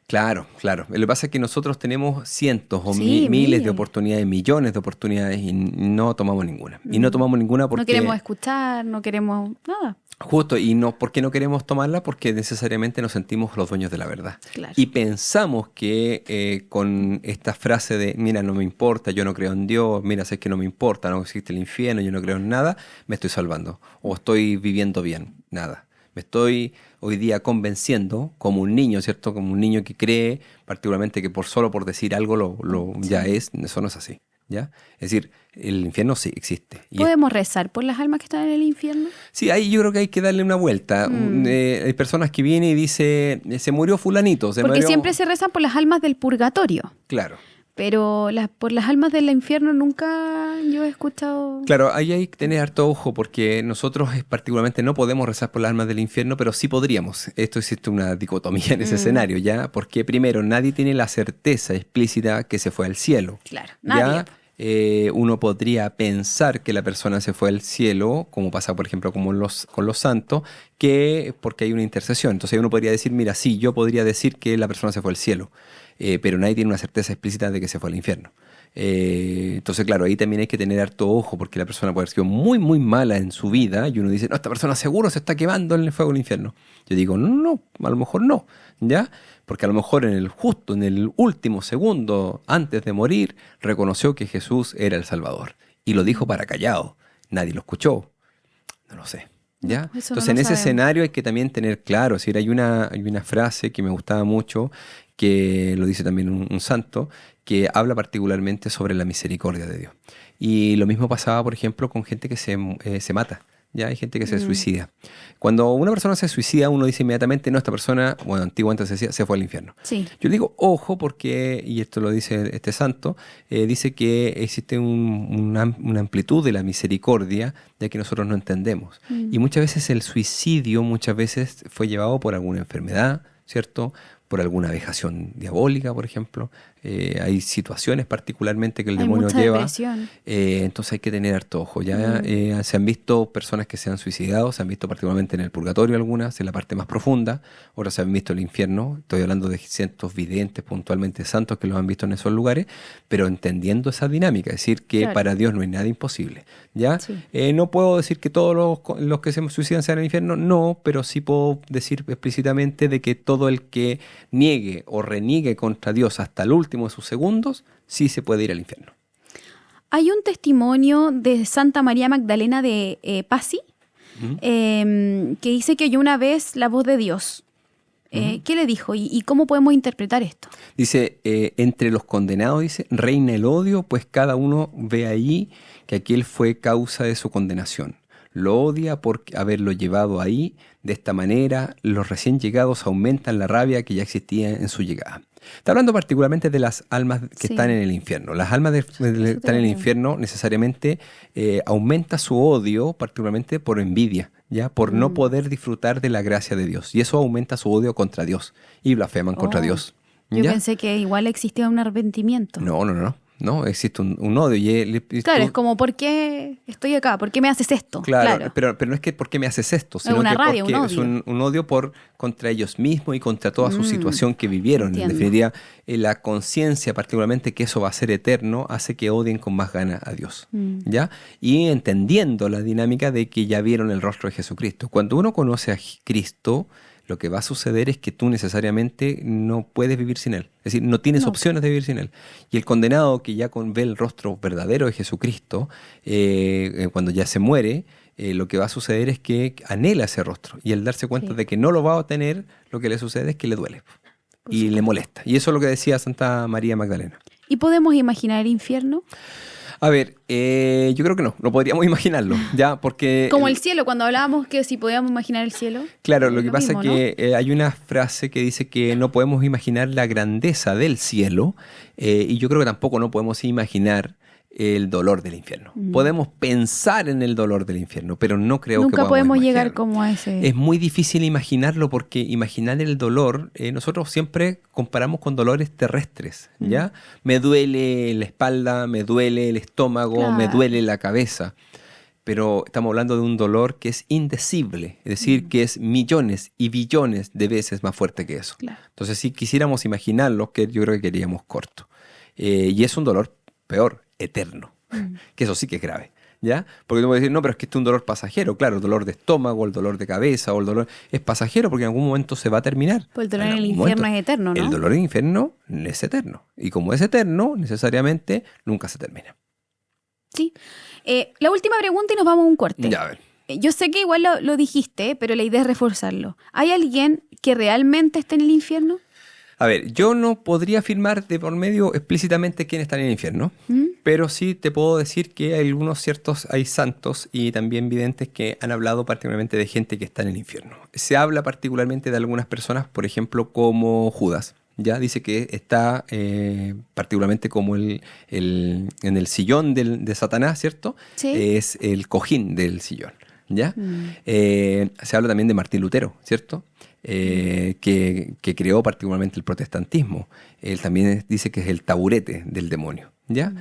Claro. Lo que pasa es que nosotros tenemos cientos o Sí, miles de oportunidades, millones de oportunidades y no tomamos ninguna. Y no tomamos ninguna porque... No queremos escuchar, no queremos nada. Justo, ¿por qué no queremos tomarla? Porque necesariamente nos sentimos los dueños de la verdad. Claro. Y pensamos que con esta frase de, mira, no me importa, yo no creo en Dios, mira, sé que no me importa, no existe el infierno, yo no creo en nada, me estoy salvando o estoy viviendo bien. Nada. Me estoy hoy día convenciendo como un niño, ¿cierto? Como un niño que cree particularmente que solo por decir algo ya es. Eso no es así. ¿ya? Es decir, el infierno sí existe. Y ¿Podemos rezar por las almas que están en el infierno? sí, ahí yo creo que hay que darle una vuelta. Hay personas que vienen y dicen, se murió fulanito. Porque murió... siempre se rezan por las almas del purgatorio. Claro. Pero por las almas del infierno nunca yo he escuchado... Claro, ahí hay que tener harto ojo porque nosotros particularmente no podemos rezar por las almas del infierno, pero sí podríamos. Esto existe una dicotomía en ese escenario, ¿ya? Porque primero, nadie tiene la certeza explícita que se fue al cielo. Claro, nadie. Uno podría pensar que la persona se fue al cielo, como pasa, por ejemplo, con los santos, que porque hay una intercesión. Entonces uno podría decir, mira, sí, yo podría decir que la persona se fue al cielo, pero nadie tiene una certeza explícita de que se fue al infierno. Entonces, claro, ahí también hay que tener harto ojo porque la persona puede haber sido muy, muy mala en su vida y uno dice, no, esta persona seguro se está quemando en el fuego del infierno. Yo digo, no, a lo mejor no, ¿ya? Porque a lo mejor en el último segundo antes de morir, reconoció que Jesús era el Salvador y lo dijo para callado. Nadie lo escuchó. No lo sé. ¿Ya? Entonces, en ese escenario hay que también tener claro, es decir, hay una frase que me gustaba mucho, que lo dice también un santo, que habla particularmente sobre la misericordia de Dios. Y lo mismo pasaba, por ejemplo, con gente que se mata. Ya hay gente que se suicida. Cuando una persona se suicida, uno dice inmediatamente, no, esta persona, bueno, antiguamente se decía, se fue al infierno. Sí. Yo digo, ojo, porque, y esto lo dice este santo, dice que existe una amplitud de la misericordia ya que nosotros no entendemos. Y muchas veces el suicidio, fue llevado por alguna enfermedad, ¿cierto? Por alguna vejación diabólica, por ejemplo. Hay situaciones particularmente que el demonio lleva. Entonces hay que tener harto ojo. Ya se han visto personas que se han suicidado, se han visto particularmente en el purgatorio algunas, en la parte más profunda, otras se han visto en el infierno. Estoy hablando de cientos videntes, puntualmente santos, que los han visto en esos lugares, pero entendiendo esa dinámica, es decir, que para Dios no hay nada imposible. ¿Ya? Sí. No puedo decir que todos los que se suicidan sean en el infierno, no, pero sí puedo decir explícitamente de que todo el que niegue o reniegue contra Dios hasta el último de sus segundos, sí se puede ir al infierno. Hay un testimonio de Santa María Magdalena de Pasi, que dice que oyó una vez la voz de Dios. ¿Qué le dijo y cómo podemos interpretar esto? Dice, entre los condenados, dice, reina el odio, pues cada uno ve allí que aquel fue causa de su condenación. Lo odia por haberlo llevado ahí. De esta manera, los recién llegados aumentan la rabia que ya existía en su llegada. Está hablando particularmente de las almas que están en el infierno. Las almas que están en el infierno necesariamente aumenta su odio, particularmente por envidia, ¿ya? Por no poder disfrutar de la gracia de Dios. Y eso aumenta su odio contra Dios. Y blasfeman contra Dios. ¿Ya? Yo pensé que igual existía un arrepentimiento. No, existe un odio. Claro, es como, ¿por qué estoy acá? ¿Por qué me haces esto? Claro. Pero no es que ¿por qué me haces esto? Sino una que rabia, porque un odio. Es un odio contra ellos mismos y contra toda su situación que vivieron. Entiendo. En definitiva, la conciencia, particularmente que eso va a ser eterno, hace que odien con más ganas a Dios. ¿Ya? Y entendiendo la dinámica de que ya vieron el rostro de Jesucristo. Cuando uno conoce a Cristo, lo que va a suceder es que tú necesariamente no puedes vivir sin Él. Es decir, no tienes opciones de vivir sin Él. Y el condenado que ya ve el rostro verdadero de Jesucristo, cuando ya se muere, lo que va a suceder es que anhela ese rostro. Y al darse cuenta de que no lo va a obtener, lo que le sucede es que le duele. Y le molesta. Y eso es lo que decía Santa María Magdalena. ¿Y podemos imaginar el infierno? A ver, yo creo que no podríamos imaginarlo, ¿ya? Porque... Como el cielo, cuando hablábamos que si podíamos imaginar el cielo. Claro, lo que pasa es que hay una frase que dice que no podemos imaginar la grandeza del cielo y yo creo que tampoco no podemos imaginar el dolor del infierno. Podemos pensar en el dolor del infierno, pero no creo que podemos llegar como a ese... Es muy difícil imaginarlo porque imaginar el dolor, nosotros siempre comparamos con dolores terrestres, ¿ya? Me duele la espalda, me duele el estómago, me duele la cabeza. Pero estamos hablando de un dolor que es indecible, es decir, que es millones y billones de veces más fuerte que eso. Claro. Entonces, si quisiéramos imaginarlo, que yo creo que queríamos corto. Y es un dolor peor, eterno, que eso sí que es grave, ¿ya? Porque tú puedes decir, no, pero es que este es un dolor pasajero. Claro, el dolor de estómago, el dolor de cabeza o el dolor es pasajero porque en algún momento se va a terminar. Pues el dolor en el infierno es eterno, ¿no? El dolor en el infierno es eterno. Y como es eterno, necesariamente nunca se termina. Sí. La última pregunta y nos vamos a un corte. Ya, a ver. Yo sé que igual lo dijiste, pero la idea es reforzarlo. ¿Hay alguien que realmente esté en el infierno? A ver, yo no podría afirmar de por medio explícitamente quién está en el infierno, Pero sí te puedo decir que hay santos y también videntes que han hablado particularmente de gente que está en el infierno. Se habla particularmente de algunas personas, por ejemplo, como Judas. Ya dice que está particularmente como en el sillón de Satanás, ¿cierto? Sí. Es el cojín del sillón, ¿ya? Se habla también de Martín Lutero, ¿cierto? Que creó particularmente el protestantismo. Él también dice que es el taburete del demonio, ¿ya?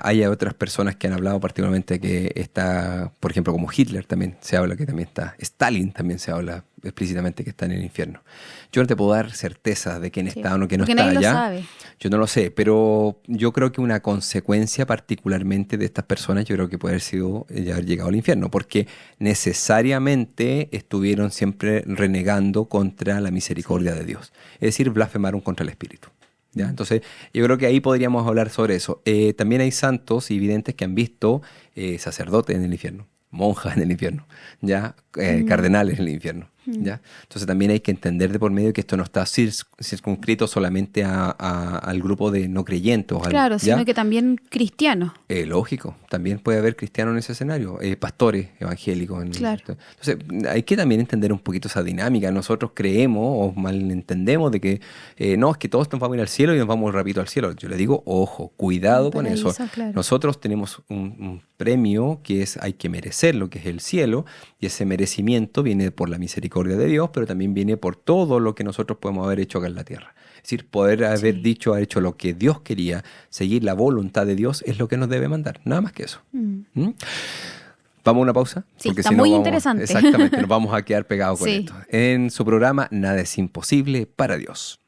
Hay otras personas que han hablado particularmente que está, por ejemplo, como Hitler también se habla que también está, Stalin también se habla explícitamente que está en el infierno. Yo no te puedo dar certeza de quién está o no, quién no porque está nadie allá. lo sabe. Yo no lo sé, pero yo creo que una consecuencia particularmente de estas personas, yo creo que puede haber sido ya haber llegado al infierno, porque necesariamente estuvieron siempre renegando contra la misericordia de Dios. Es decir, blasfemaron contra el Espíritu. ¿Ya? Entonces, yo creo que ahí podríamos hablar sobre eso. También hay santos y videntes que han visto sacerdotes en el infierno, monjas en el infierno, ¿ya? Cardenales en el infierno. ¿Ya? Entonces también hay que entender de por medio que esto no está circunscrito solamente al grupo de no creyentes. Claro, ¿ya? sino que también cristianos. Lógico, también puede haber cristianos en ese escenario, pastores evangélicos. Claro. Entonces hay que también entender un poquito esa dinámica. Nosotros creemos o malentendemos de que no, es que todos nos vamos a ir al cielo y nos vamos rápido al cielo. Yo le digo, ojo, cuidado con eso. Claro. Nosotros tenemos un premio que hay que merecerlo, que es el cielo, y ese merecimiento viene por la misericordia de Dios, pero también viene por todo lo que nosotros podemos haber hecho acá en la tierra. Es decir, poder haber haber hecho lo que Dios quería, seguir la voluntad de Dios es lo que nos debe mandar, nada más que eso. ¿Mm? ¿Vamos a una pausa? Sí, porque está muy interesante. Exactamente, nos vamos a quedar pegados con Sí. esto. En su programa Nada es imposible para Dios.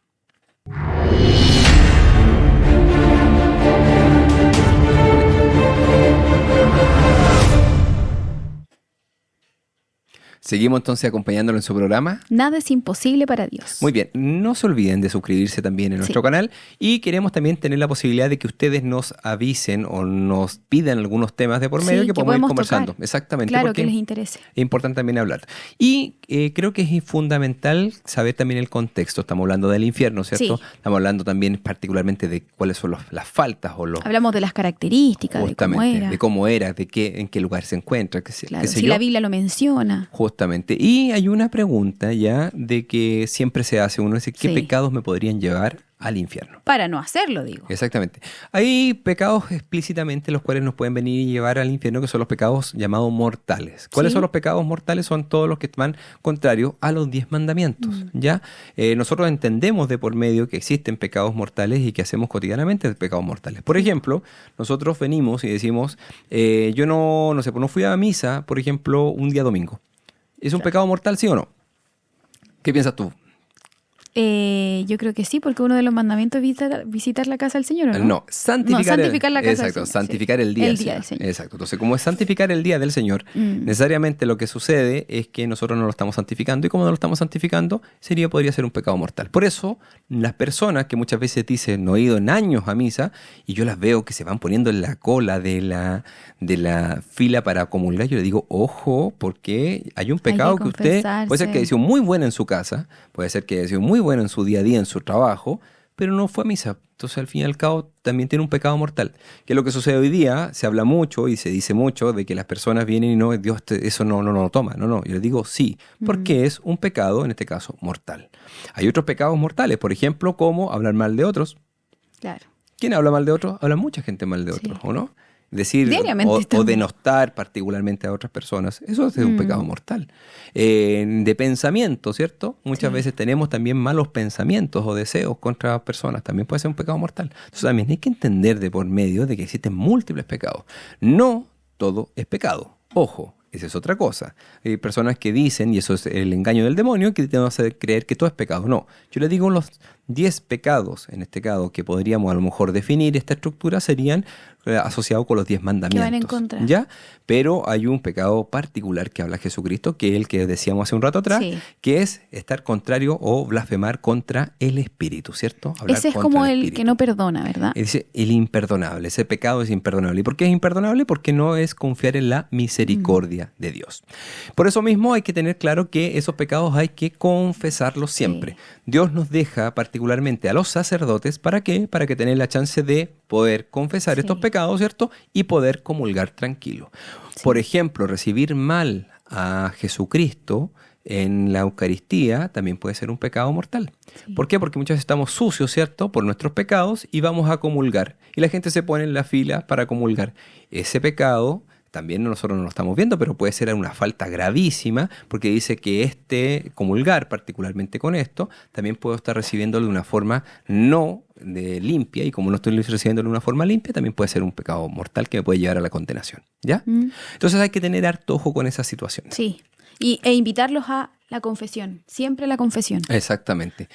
Seguimos entonces acompañándolo en su programa. Nada es imposible para Dios. Muy bien, no se olviden de suscribirse también en nuestro canal y queremos también tener la posibilidad de que ustedes nos avisen o nos pidan algunos temas de por medio que podemos ir conversando. Tocar. Exactamente. Claro, que les interese. Es importante también hablar. Y creo que es fundamental saber también el contexto. Estamos hablando del infierno, ¿cierto? Sí. Estamos hablando también particularmente de cuáles son las faltas o los... Hablamos de las características, de cómo era, en qué lugar se encuentra, claro, si la Biblia lo menciona. Justamente. Y hay una pregunta ya de que siempre se hace. Uno dice, ¿qué pecados me podrían llevar al infierno? Para no hacerlo, digo. Exactamente. Hay pecados explícitamente los cuales nos pueden venir y llevar al infierno, que son los pecados llamados mortales. ¿Cuáles son los pecados mortales? Son todos los que van contrarios a los 10 mandamientos. ¿Ya? Nosotros entendemos de por medio que existen pecados mortales y que hacemos cotidianamente pecados mortales. Por ejemplo, nosotros venimos y decimos, yo no fui a misa, por ejemplo, un día domingo. ¿Es un pecado mortal, sí o no? ¿Qué piensas tú? Yo creo que sí, porque uno de los mandamientos es visitar la casa del Señor, ¿o no? No, santificar la casa exacto, del Señor. Santificar el día del Señor. Exacto. Entonces, como es santificar el día del Señor, necesariamente lo que sucede es que nosotros no lo estamos santificando, y como no lo estamos santificando, podría ser un pecado mortal. Por eso, las personas que muchas veces dicen, no he ido en años a misa, y yo las veo que se van poniendo en la cola de la fila para comulgar, yo le digo, ojo, porque hay un pecado que usted, puede ser que haya sido muy buena en su casa, puede ser que haya sido muy bueno en su día a día, en su trabajo, pero no fue a misa. Entonces, al fin y al cabo, también tiene un pecado mortal. Que es lo que sucede hoy día, se habla mucho y se dice mucho de que las personas vienen y no, Dios, eso no lo toma. No, yo les digo sí, porque es un pecado, en este caso, mortal. Hay otros pecados mortales, por ejemplo, como hablar mal de otros. Claro. ¿Quién habla mal de otros? Habla mucha gente mal de otros, ¿o no? Decir o denostar particularmente a otras personas, eso es un pecado mortal. De pensamiento, ¿cierto? Muchas veces tenemos también malos pensamientos o deseos contra personas, también puede ser un pecado mortal. Entonces también hay que entender de por medio de que existen múltiples pecados. No todo es pecado, ojo. Esa es otra cosa. Hay personas que dicen, y eso es el engaño del demonio, que te van a hacer creer que todo es pecado. No, yo les digo los 10 pecados, en este caso, que podríamos a lo mejor definir esta estructura, serían asociados con los 10 mandamientos. Que van en contra. ¿Ya? Pero hay un pecado particular que habla Jesucristo, que es el que decíamos hace un rato atrás, que es estar contrario o blasfemar contra el Espíritu, ¿cierto? Hablar ese es como el que no perdona, ¿verdad? Es el imperdonable, ese pecado es imperdonable. ¿Y por qué es imperdonable? Porque no es confiar en la misericordia de Dios. Por eso mismo hay que tener claro que esos pecados hay que confesarlos siempre. Dios nos deja particularmente particularmente a los sacerdotes. ¿Para qué? Para que tengan la chance de poder confesar Sí. estos pecados, ¿cierto? Y poder comulgar tranquilo. Sí. Por ejemplo, recibir mal a Jesucristo en la Eucaristía también puede ser un pecado mortal. Sí. ¿Por qué? Porque muchas veces estamos sucios, ¿cierto? Por nuestros pecados y vamos a comulgar. Y la gente se pone en la fila para comulgar. Ese pecado también nosotros no lo estamos viendo, pero puede ser una falta gravísima, porque dice que comulgar, particularmente con esto, también puedo estar recibiéndolo de una forma no limpia, y como no estoy recibiéndolo de una forma limpia, también puede ser un pecado mortal que me puede llevar a la condenación. ¿Ya? Entonces hay que tener harto ojo con esas situaciones. Sí. E invitarlos a la confesión, siempre la confesión. Exactamente.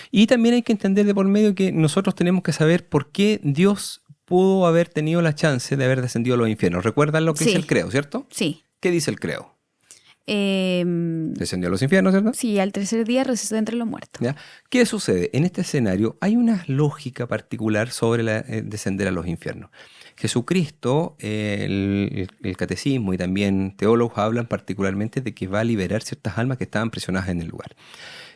Y también hay que entender de por medio que nosotros tenemos que saber por qué Dios pudo haber tenido la chance de haber descendido a los infiernos. ¿Recuerdan lo que dice el credo, cierto? Sí. ¿Qué dice el credo? Descendió a los infiernos, ¿cierto? Sí, al tercer día resucitó entre los muertos. ¿Ya? ¿Qué sucede? En este escenario hay una lógica particular sobre descender a los infiernos. Jesucristo, el catecismo y también teólogos hablan particularmente de que va a liberar ciertas almas que estaban prisionadas en el lugar.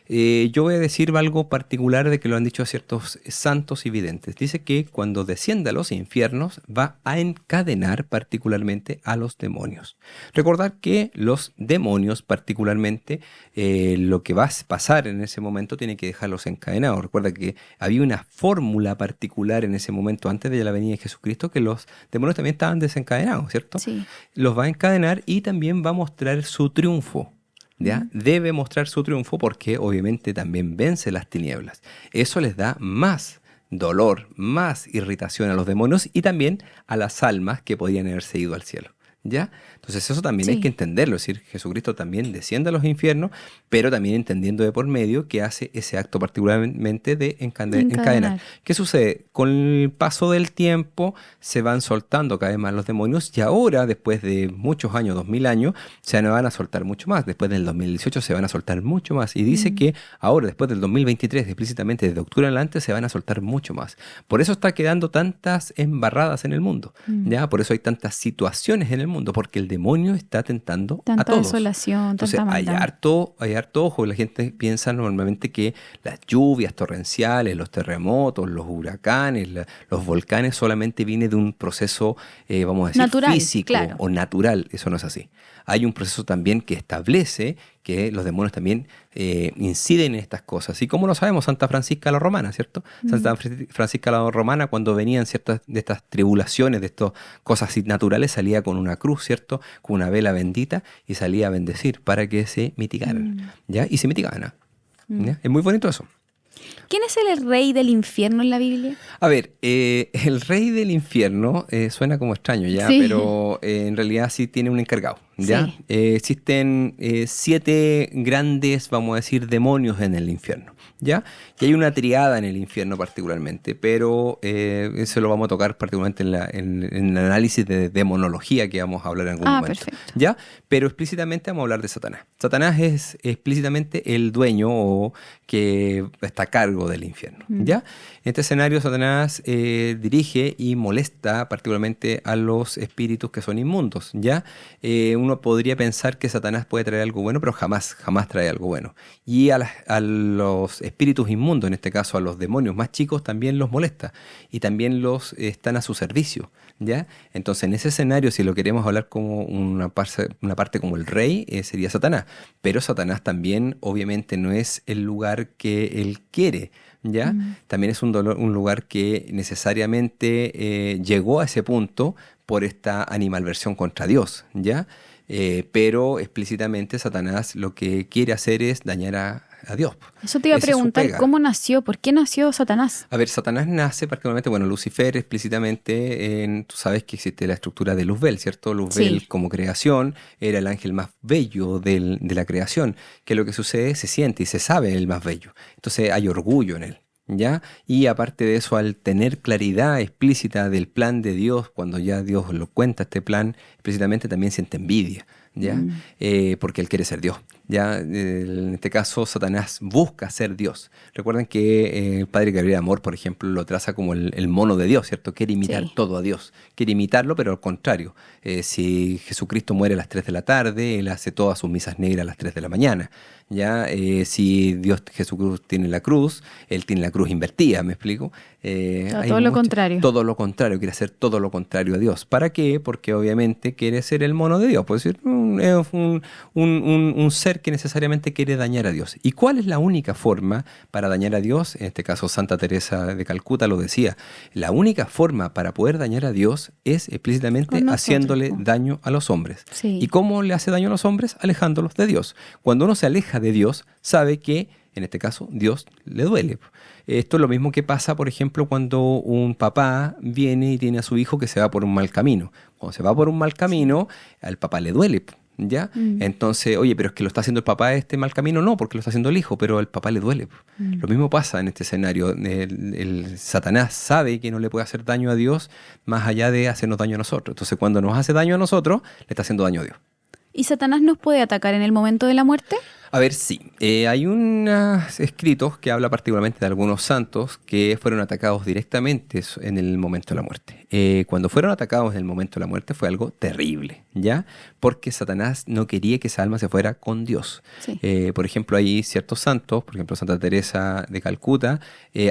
Yo voy a decir algo particular de que lo han dicho ciertos santos y videntes. Dice que cuando descienda a los infiernos va a encadenar particularmente a los demonios. Recordar que los demonios particularmente lo que va a pasar en ese momento tiene que dejarlos encadenados. Recuerda que había una fórmula particular en ese momento antes de la venida de Jesucristo que los demonios también estaban desencadenados, ¿cierto? Sí. Los va a encadenar y también va a mostrar su triunfo. ¿Ya? Debe mostrar su triunfo porque obviamente también vence las tinieblas. Eso les da más dolor, más irritación a los demonios y también a las almas que podían haberse ido al cielo. ¿Ya? Entonces eso también hay que entenderlo, es decir, Jesucristo también desciende a los infiernos, pero también entendiendo de por medio que hace ese acto particularmente de encadenar. ¿Qué sucede? Con el paso del tiempo se van soltando cada vez más los demonios y ahora, después de muchos años, 2000 años, se van a soltar mucho más. Después del 2018 se van a soltar mucho más. Y dice que ahora, después del 2023, explícitamente desde octubre en adelante, se van a soltar mucho más. Por eso está quedando tantas embarradas en el mundo. ¿Ya? Por eso hay tantas situaciones en el mundo, porque el demonio está tentando a todos. Tanta desolación, Entonces, tanta hay maldad. harto ojo. La gente piensa normalmente que las lluvias torrenciales, los terremotos, los huracanes, los volcanes solamente viene de un proceso, vamos a decir, natural, físico claro. o natural. Eso no es así. Hay un proceso también que establece que los demonios también inciden en estas cosas. Y como lo sabemos, Santa Francisca la Romana, ¿cierto? Santa Francisca la Romana, cuando venían ciertas de estas tribulaciones, de estas cosas así naturales, salía con una cruz, ¿cierto? Con una vela bendita y salía a bendecir para que se mitigaran. ¿Ya? Y se mitigaban. ¿Ya? Es muy bonito eso. ¿Quién es el rey del infierno en la Biblia? A ver, el rey del infierno suena como extraño, ¿ya? Sí. Pero en realidad sí tiene un encargado, ¿ya? Sí. Existen 7 grandes, vamos a decir, demonios en el infierno, ¿ya? Y hay una triada en el infierno particularmente, pero eso lo vamos a tocar particularmente en el análisis de demonología que vamos a hablar en algún momento. Perfecto. ¿Ya? Pero explícitamente vamos a hablar de Satanás. Satanás es explícitamente el dueño o que está a cargo del infierno, ¿ya? En este escenario Satanás dirige y molesta particularmente a los espíritus que son inmundos, ¿ya? Uno podría pensar que Satanás puede traer algo bueno, pero jamás trae algo bueno. Y a los espíritus inmundos, en este caso a los demonios más chicos, también los molesta y también están a su servicio, ¿ya? Entonces, en ese escenario, si lo queremos hablar como una parte como el rey, sería Satanás. Pero Satanás también, obviamente, no es el lugar que él quiere, ¿ya? También es un lugar que necesariamente llegó a ese punto por esta animalversión contra Dios, ¿ya? Pero explícitamente Satanás lo que quiere hacer es dañar a Dios. Eso te iba a Esa es su preguntar, pega. ¿cómo nació? ¿Por qué nació Satanás? A ver, Satanás nace particularmente, Lucifer explícitamente, tú sabes que existe la estructura de Luzbel, ¿cierto? Luzbel Sí. como creación era el ángel más bello de la creación, que lo que sucede se siente y se sabe el más bello. Entonces hay orgullo en él, ¿ya? Y aparte de eso, al tener claridad explícita del plan de Dios, cuando ya Dios lo cuenta este plan, explícitamente también siente envidia, ¿ya? Porque él quiere ser Dios. ¿Ya? En este caso, Satanás busca ser Dios. Recuerden que el padre Gabriel Amor, por ejemplo, lo traza como el mono de Dios, ¿cierto? Quiere imitar todo a Dios. Quiere imitarlo, pero al contrario. Si Jesucristo muere a las 3 de la tarde, él hace todas sus misas negras a las 3 de la mañana. ¿Ya? Si Jesús tiene la cruz, él tiene la cruz invertida, ¿me explico? Todo lo contrario. Todo lo contrario, quiere hacer todo lo contrario a Dios. ¿Para qué? Porque obviamente quiere ser el mono de Dios. Puede ser es un ser que necesariamente quiere dañar a Dios. ¿Y cuál es la única forma para dañar a Dios? En este caso, Santa Teresa de Calcuta lo decía. La única forma para poder dañar a Dios es explícitamente haciéndole daño a los hombres. Sí. ¿Y cómo le hace daño a los hombres? Alejándolos de Dios. Cuando uno se aleja de Dios, sabe que, en este caso, Dios le duele. Esto es lo mismo que pasa, por ejemplo, cuando un papá viene y tiene a su hijo que se va por un mal camino. Cuando se va por un mal camino, al papá le duele, ¿ya? Entonces, oye, pero es que lo está haciendo el papá este mal camino. No, porque lo está haciendo el hijo, pero al papá le duele. Lo mismo pasa en este escenario. El Satanás sabe que no le puede hacer daño a Dios más allá de hacernos daño a nosotros. Entonces, cuando nos hace daño a nosotros, le está haciendo daño a Dios. ¿Y Satanás nos puede atacar en el momento de la muerte? A ver, sí. Hay unos escritos que habla particularmente de algunos santos que fueron atacados directamente en el momento de la muerte. Cuando fueron atacados en el momento de la muerte fue algo terrible, ¿ya? Porque Satanás no quería que esa alma se fuera con Dios. Sí. Por ejemplo, hay ciertos santos, por ejemplo, Santa Teresa de Calcuta,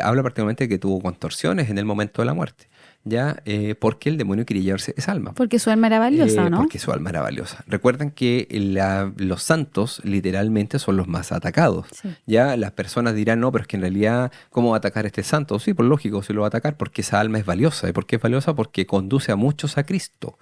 habla particularmente de que tuvo contorsiones en el momento de la muerte. ¿Ya? Porque el demonio quería llevarse esa alma. Porque su alma era valiosa, ¿no? Porque su alma era valiosa. Recuerden que los santos literalmente son los más atacados. Sí. Ya las personas dirán, no, pero es que en realidad, ¿cómo va a atacar este santo? Sí, por lógico, se lo va a atacar porque esa alma es valiosa. ¿Y por qué es valiosa? Porque conduce a muchos a Cristo.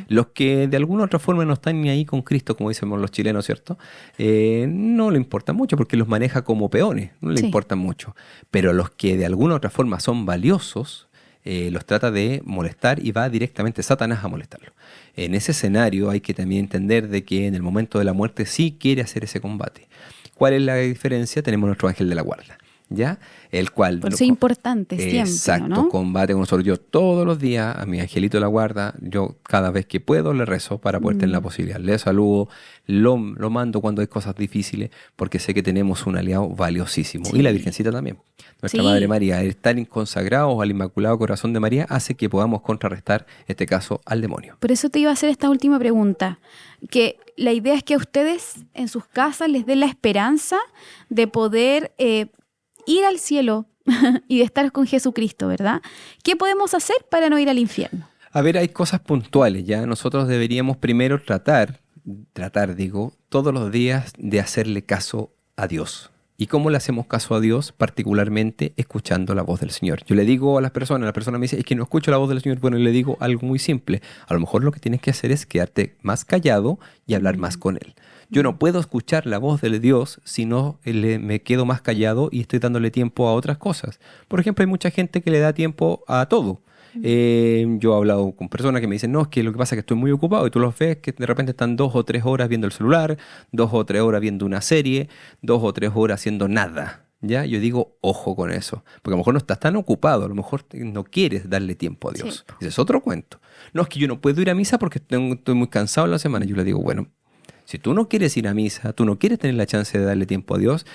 Los que de alguna u otra forma no están ni ahí con Cristo, como dicen los chilenos, ¿cierto? No le importa mucho porque los maneja como peones, no le importa mucho. Pero los que de alguna u otra forma son valiosos, los trata de molestar y va directamente Satanás a molestarlo. En ese escenario hay que también entender de que en el momento de la muerte sí quiere hacer ese combate. ¿Cuál es la diferencia? Tenemos nuestro ángel de la guarda, ¿ya? El cual... Por eso es importante siempre, exacto, ¿no? combate con nosotros. Yo todos los días a mi angelito de la guarda, yo cada vez que puedo le rezo para poder tener la posibilidad. Le saludo, lo mando cuando hay cosas difíciles, porque sé que tenemos un aliado valiosísimo. Sí. Y la Virgencita también. Nuestra Madre María, el estar consagrados al Inmaculado Corazón de María hace que podamos contrarrestar, en este caso, al demonio. Por eso te iba a hacer esta última pregunta, que la idea es que a ustedes en sus casas les den la esperanza de poder ir al cielo y de estar con Jesucristo, ¿verdad? ¿Qué podemos hacer para no ir al infierno? A ver, hay cosas puntuales, ¿ya? Nosotros deberíamos primero tratar, todos los días de hacerle caso a Dios. ¿Y cómo le hacemos caso a Dios? Particularmente escuchando la voz del Señor. Yo le digo a las personas, la persona me dice, es que no escucho la voz del Señor. Bueno, le digo algo muy simple. A lo mejor lo que tienes que hacer es quedarte más callado y hablar más con Él. Yo no puedo escuchar la voz de Dios si no me quedo más callado y estoy dándole tiempo a otras cosas. Por ejemplo, hay mucha gente que le da tiempo a todo. Yo he hablado con personas que me dicen, no, es que lo que pasa es que estoy muy ocupado, y tú los ves que de repente están 2 o 3 horas viendo el celular, 2 o 3 horas viendo una serie, 2 o 3 horas haciendo nada. ¿Ya? Yo digo, ojo con eso, porque a lo mejor no estás tan ocupado, a lo mejor no quieres darle tiempo a Dios. Sí. Ese es otro cuento. No, es que yo no puedo ir a misa porque estoy muy cansado en la semana. Yo le digo, bueno, si tú no quieres ir a misa, tú no quieres tener la chance de darle tiempo a Dios,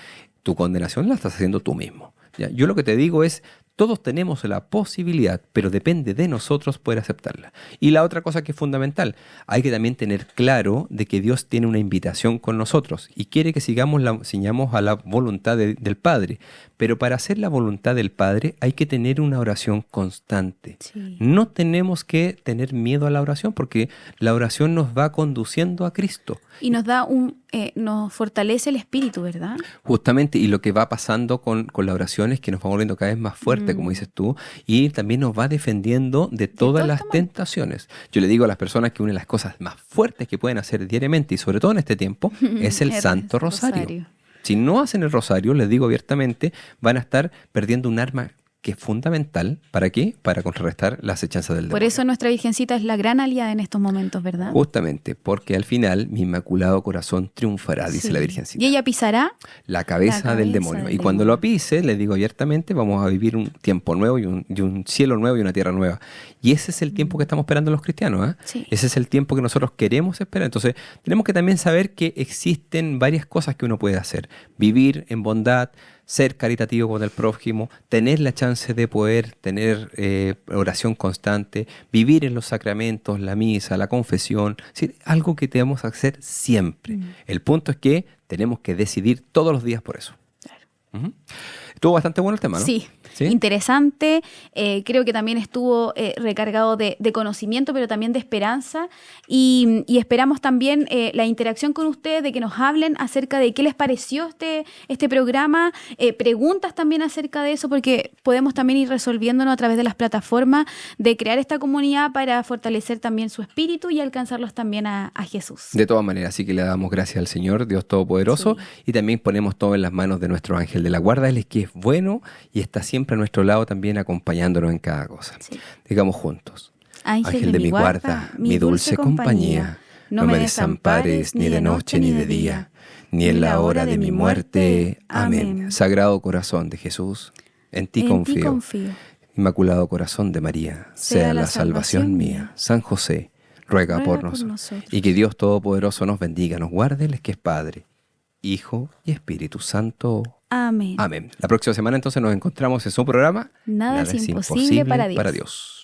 tu condenación la estás haciendo tú mismo. ¿Ya? Yo lo que te digo es, todos tenemos la posibilidad, pero depende de nosotros poder aceptarla. Y la otra cosa que es fundamental, hay que también tener claro de que Dios tiene una invitación con nosotros y quiere que sigamos a la voluntad del Padre. Pero para hacer la voluntad del Padre hay que tener una oración constante. Sí. No tenemos que tener miedo a la oración porque la oración nos va conduciendo a Cristo. Y nos da nos fortalece el espíritu, ¿verdad? Justamente, y lo que va pasando con la oración es que nos va volviendo cada vez más fuerte, como dices tú, y también nos va defendiendo de todas las tentaciones. Yo le digo a las personas que una de las cosas más fuertes que pueden hacer diariamente, y sobre todo en este tiempo, es el Santo Rosario. Si no hacen el rosario, les digo abiertamente, van a estar perdiendo un arma que es fundamental. ¿Para qué? Para contrarrestar las acechanzas del demonio. Por eso nuestra Virgencita es la gran aliada en estos momentos, ¿verdad? Justamente, porque al final mi inmaculado corazón triunfará, dice Sí. la Virgencita. Y ella pisará La cabeza del cabeza demonio. del Y cuando demonio. lo pise, les digo abiertamente, vamos a vivir un tiempo nuevo y un cielo nuevo y una tierra nueva. Y ese es el tiempo que estamos esperando los cristianos. Sí. Ese es el tiempo que nosotros queremos esperar. Entonces, tenemos que también saber que existen varias cosas que uno puede hacer. Vivir en bondad, ser caritativo con el prójimo, tener la chance de poder tener oración constante, vivir en los sacramentos, la misa, la confesión, ¿sí? Algo que tenemos que hacer siempre. El punto es que tenemos que decidir todos los días por eso. Ujú. Estuvo bastante bueno el tema, ¿no? Sí, ¿Sí? interesante. Creo que también estuvo recargado de conocimiento, pero también de esperanza. Y esperamos también la interacción con ustedes, de que nos hablen acerca de qué les pareció este programa. Preguntas también acerca de eso, porque podemos también ir resolviéndonos a través de las plataformas, de crear esta comunidad para fortalecer también su espíritu y alcanzarlos también a Jesús. De todas maneras, así que le damos gracias al Señor, Dios Todopoderoso, Sí. y también ponemos todo en las manos de nuestro ángel de la guarda. Él es que es bueno y está siempre a nuestro lado también acompañándonos en cada cosa. Sí. Digamos juntos. Ángel de mi guarda, mi dulce compañía, no me desampares ni de noche ni de día, ni en la hora de mi muerte. Amén. Sagrado corazón de Jesús, en ti confío. Inmaculado corazón de María, sea la salvación mía. San José, ruega por nosotros. Y que Dios Todopoderoso nos bendiga, nos guarde, Él es que es Padre, Hijo y Espíritu Santo. Amén. Amén. La próxima semana entonces nos encontramos en su programa. Nada es imposible para Dios. Para Dios.